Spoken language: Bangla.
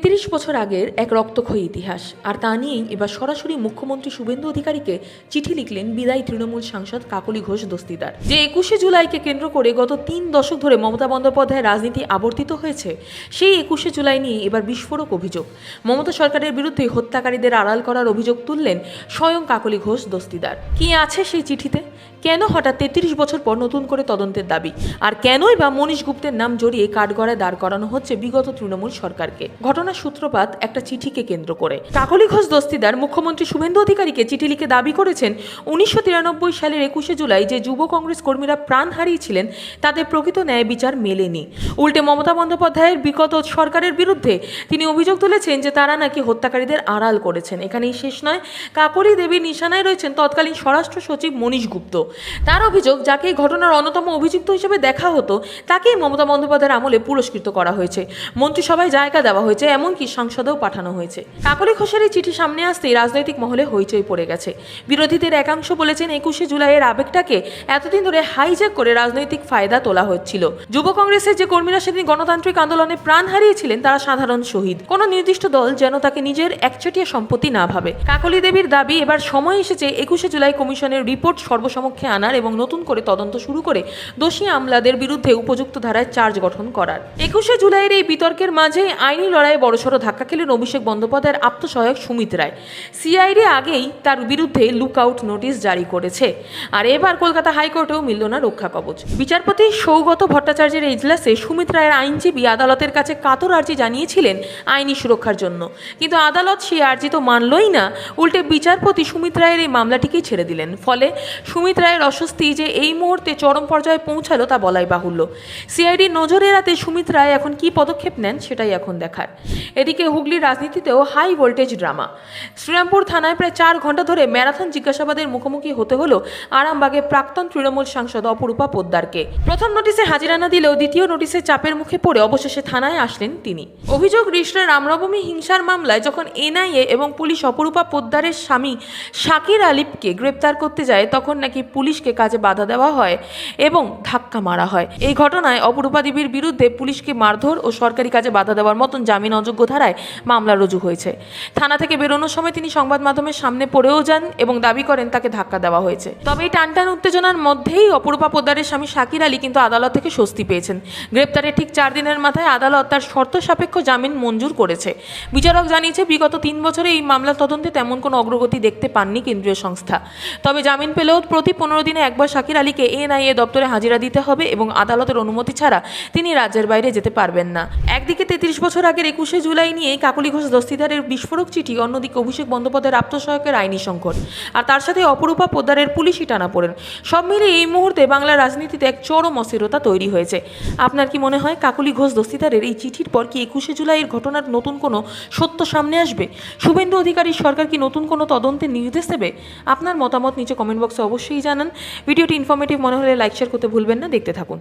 ৩৩ বছর আগের এক রক্তক্ষয়ী ইতিহাস, আর তা নিয়েই এবার সরাসরি মুখ্যমন্ত্রী শুভেন্দু অধিকারীকে চিঠি লিখলেন বিদায়ী তৃণমূল সাংসদ কাকলি ঘোষ দস্তিদার। যে ২১শে জুলাইকে কেন্দ্র করে গত ৩ দশক ধরে মমতা বন্দ্যোপাধ্যায়ের রাজনীতি আবর্তিত হয়েছে, সেই ২১শে জুলাই নিয়ে এবার বিস্ফোরক অভিযোগ। মমতা সরকারের বিরুদ্ধে হত্যাকারীদের আড়াল করার অভিযোগ তুললেন স্বয়ং কাকলি ঘোষ দস্তিদার। কি আছে সেই চিঠিতে? কেন হঠাৎ ৩৩ বছর পর নতুন করে তদন্তের দাবি? আর কেনই বা মনীশ গুপ্তের নাম জড়িয়ে কাঠগড়ায় দাঁড় করানো হচ্ছে বিগত তৃণমূল সরকারকে? ঘটনার সূত্রপাত একটা চিঠিকে কেন্দ্র করে। কাকলি ঘোষ দস্তিদার মুখ্যমন্ত্রী শুভেন্দু অধিকারীকে চিঠি লিখে দাবি করেছেন ১৯৯৩ সালের ২১শে জুলাই যে যুব কংগ্রেস কর্মীরা প্রাণ হারিয়েছিলেন তাদের প্রকৃত ন্যায় বিচার মেলেনি। উল্টে মমতা বন্দ্যোপাধ্যায়ের বিগত সরকারের বিরুদ্ধে তিনি অভিযোগ তুলেছেন যে তারা নাকি হত্যাকারীদের আড়াল করেছেন। এখানেই শেষ নয়, কাকলি দেবীর নিশানায় রয়েছেন তৎকালীন স্বরাষ্ট্র সচিব মনীশ গুপ্ত। তার অভিযোগ, যাকে এই ঘটনার অন্যতম অভিযুক্ত হিসেবে দেখা হতো তাকেই মমতা বন্দ্যোপাধ্যায়ের আমলে পুরস্কৃত করা হয়েছে, মন্ত্রিসভায় জায়গা দেওয়া হয়েছে, এমনকি সংসদেও পাঠানো হয়েছে। কাকলি ঘোষের এই চিঠি সামনে আসতেই রাজনৈতিক মহলে হইচই পড়ে গেছে। বিরোধীদের একাংশ বলেছেন ২১শে জুলাইয়ের আবেগটাকে এতদিন ধরে হাইজ্যাক করে রাজনৈতিক ফায়দা তোলা হচ্ছিল। যুব কংগ্রেসের যে কর্মীরা সেদিন গণতান্ত্রিক আন্দোলনে প্রাণ হারিয়েছিলেন তারা সাধারণ শহীদ, কোনো নির্দিষ্ট দল যেন তাকে নিজের একচেটিয়া সম্পত্তি না ভাবে। কাকলি দেবীর দাবি, এবার সময় এসেছে ২১শে জুলাই কমিশনের রিপোর্ট সর্বসমক্ষে আনার এবং নতুন করে তদন্ত শুরু করে দোষী আমলাদের বিরুদ্ধে উপযুক্ত ধারায় চার্জ গঠন করার। ২১শে জুলাইয়ের এই বিতর্কের মাঝে আইনি লড়াইয়ে বড়সড় ধাক্কা খেলেন অভিষেক বন্দ্যোপাধ্যায়ের আত্মসহায়ক সুমিত রায়। সিআইডি আগেই তার বিরুদ্ধে লুকআউট নোটিশ জারি করেছে, আর এবার কলকাতা হাইকোর্টেও মিলল না রক্ষা কবচ। বিচারপতি সৌগত ভট্টাচার্যের এজলাসে সুমিত রায়ের আইনজীবী আদালতের কাছে কাতর আর্জি জানিয়েছিলেন আইনি সুরক্ষার জন্য, কিন্তু আদালত সেই আর্জি তো মানলই না। উল্টে বিচারপতি সুমিত রায়ের এই মামলাটিকেই ছেড়ে দিলেন। ফলে সুমিত রায়ের অস্বস্তি যে এই মুহূর্তে চরম পর্যায়ে পৌঁছালো তা বলাই বাহুল্য। সিআইডির নজর এড়াতে সুমিত রায় এখন কি পদক্ষেপ নেন সেটাই এখন দেখার। এদিকে হুগলির রাজনীতিতেও হাই ভোল্টেজ ড্রামা। শ্রীরামপুর থানায় প্রায় ৪ ঘন্টা ধরে ম্যারাথন জিজ্ঞাসাবাদের মুখোমুখি হতে হলো আরামবাগের প্রাক্তন তৃণমূল সাংসদ অপরূপা পোদ্দারকে। প্রথম নোটিশে হাজিরা না দিলেও দ্বিতীয় নোটিশে চাপের মুখে পড়ে অবশেষে থানায় আসলেন তিনি। অভিযোগ, রিষড়া রামনবমী হিংসার মামলায় যখন এনআইএ এবং পুলিশ অপরূপা পোদ্দারের স্বামী শাকির আলিফকে গ্রেপ্তার করতে যায় তখন নাকি পুলিশকে কাজে বাধা দেওয়া হয় এবং ধাক্কা মারা হয়। এই ঘটনায় অপরূপা দেবীর বিরুদ্ধে পুলিশকে মারধর ও সরকারি কাজে বাধা দেওয়ার মতন জামিন অযোগ্য ধারায় মামলা রুজু হয়েছে। থানা থেকে বেরোনোর সময় তিনি সংবাদ মাধ্যমের সামনে পড়েও যান এবং দাবি করেন তাকে ধাক্কা দেওয়া হয়েছে। তবে এই টানটান উত্তেজনার মধ্যেই অপরূপা পোদ্দারের স্বামী শাকির আলী কিন্তু আদালত থেকে স্বস্তি পেয়েছেন। গ্রেপ্তারের ঠিক ৪ দিনের মাথায় আদালত তার শর্ত সাপেক্ষ জামিন মঞ্জুর করেছে। বিচারক জানিয়েছে বিগত ৩ বছরে এই মামলা তদন্তে তেমন কোনো অগ্রগতি দেখতে পাননি কেন্দ্রীয় সংস্থা। তবে জামিন পেলেও প্রতি ১৫ দিনে একবার শাকির আলীকে এনআইএ দপ্তরে হাজিরা দিতে হবে এবং আদালতের অনুমতি ছাড়া তিনি রাজ্যের বাইরে যেতে পারবেন না। একদিকে ৩৩ বছর আগের ২১শে জুলাই নিয়ে কাকলি ঘোষ দস্তিদারের বিস্ফোরক চিঠি, অন্যদিকে অভিষেক বন্দ্যোপাধ্যায়ের আত্মসহায়কের আইনি সংকট, আর তার সাথে অপরূপা পোদ্দারের পুলিশি টানাপোড়েন। সব মিলিয়ে এই মুহূর্তে বাংলার রাজনীতিতে এক চরম অস্থিরতা তৈরি হয়েছে। আপনার কি মনে হয় কাকলি ঘোষ দস্তিদারের এই চিঠির পর কি ২১শে জুলাইয়ের ঘটনার নতুন কোনো সত্য সামনে আসবে? শুভেন্দু অধিকারীর সরকার কি নতুন কোনো তদন্তের নির্দেশ দেবে? আপনার মতামত নিচে কমেন্ট বক্সে অবশ্যই জানান। ভিডিওটি ইনফরমেটিভ মনে হলে লাইক শেয়ার করতে ভুলবেন না। দেখতে থাকুন।